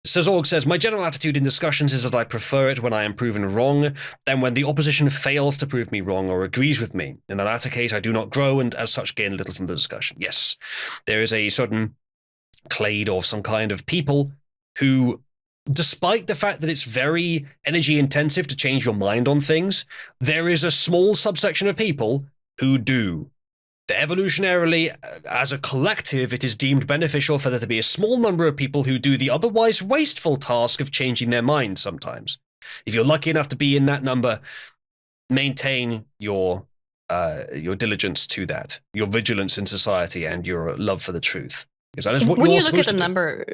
So Zorg says, my general attitude in discussions is that I prefer it when I am proven wrong than when the opposition fails to prove me wrong or agrees with me. In the latter case, I do not grow and as such gain little from the discussion. Yes, there is a certain clade or some kind of people who, despite the fact that it's very energy intensive to change your mind on things, there is a small subsection of people who do. Evolutionarily, as a collective, it is deemed beneficial for there to be a small number of people who do the otherwise wasteful task of changing their mind sometimes. If you're lucky enough to be in that number, maintain your diligence to that, your vigilance in society, and your love for the truth. Because that is what when you're you look at the supposed to do. number.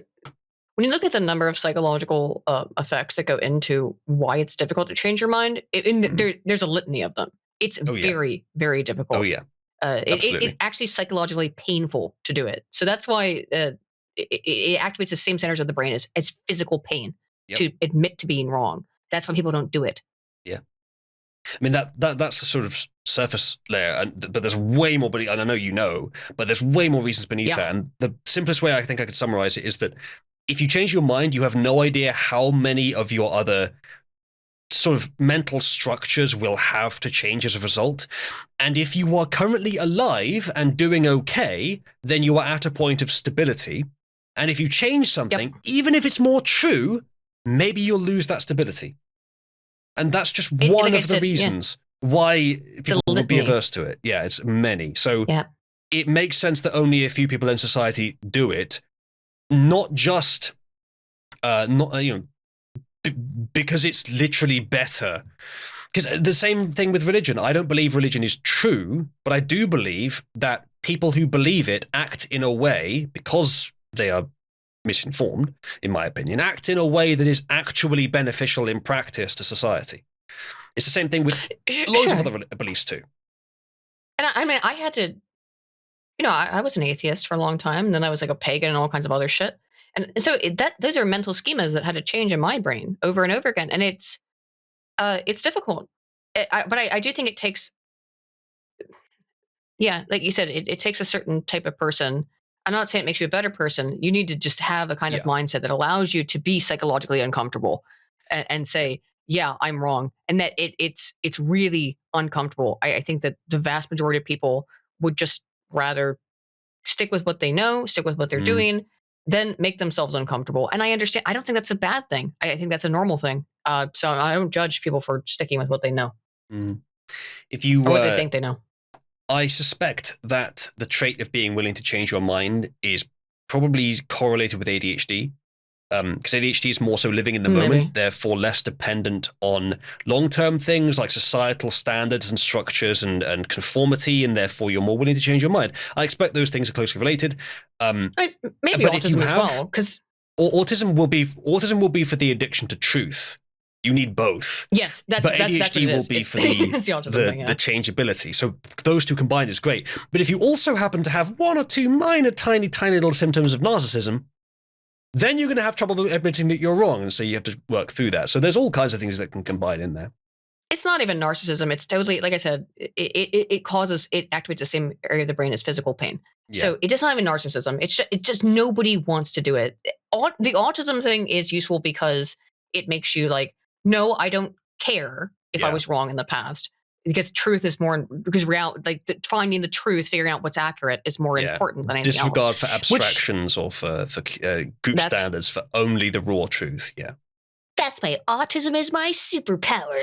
When you look at the number of psychological effects that go into why it's difficult to change your mind, there's a litany of them. It's very, very difficult. Oh, yeah. It's actually psychologically painful to do it. So that's why it activates the same centers of the brain as physical pain to admit to being wrong. That's why people don't do it. Yeah. I mean, that's the sort of surface layer, but there's way more, and I know you know, but there's way more reasons beneath that. And the simplest way I think I could summarize it is that if you change your mind, you have no idea how many of your other sort of mental structures will have to change as a result. And if you are currently alive and doing okay, then you are at a point of stability. And if you change something, even if it's more true, maybe you'll lose that stability. And that's just one of the reasons why people will be averse to it. Yeah, it's many. So it makes sense that only a few people in society do it, not just, because it's literally better. Because the same thing with religion. I don't believe religion is true, but I do believe that people who believe it act in a way, because they are misinformed, in my opinion, act in a way that is actually beneficial in practice to society. It's the same thing with loads of other beliefs too. And I mean, I had to, I was an atheist for a long time, and then I was like a pagan and all kinds of other shit. And so those are mental schemas that had to change in my brain over and over again. And it's difficult. But I do think it takes, like you said, it takes a certain type of person. I'm not saying it makes you a better person. You need to just have a kind of mindset that allows you to be psychologically uncomfortable and say, yeah, I'm wrong. And that it's really uncomfortable. I think that the vast majority of people would just rather stick with what they know, stick with what they're doing, then make themselves uncomfortable. And I understand. I don't think that's a bad thing. I think that's a normal thing. So I don't judge people for sticking with what they know. If you or what they think they know. I suspect that the trait of being willing to change your mind is probably correlated with ADHD. Because ADHD is more so living in the moment, therefore less dependent on long-term things like societal standards and structures and conformity, and therefore you're more willing to change your mind. I expect those things are closely related. Maybe autism as well, because autism will be for the addiction to truth. You need both. Yes, but ADHD will be for the changeability. So those two combined is great. But if you also happen to have one or two minor, tiny little symptoms of narcissism, then you're going to have trouble admitting that you're wrong, and so you have to work through that. So there's all kinds of things that can combine in there. It's not even narcissism. It's totally, like I said, it activates the same area of the brain as physical pain. Yeah. So it's not even narcissism. It's just nobody wants to do it. The autism thing is useful because it makes you like, no, I don't care if I was wrong in the past. Because truth is more, because finding the truth, figuring out what's accurate is more important than anything Disregard else. for abstractions or for group standards, for only the raw truth. Yeah. That's my autism is my superpower.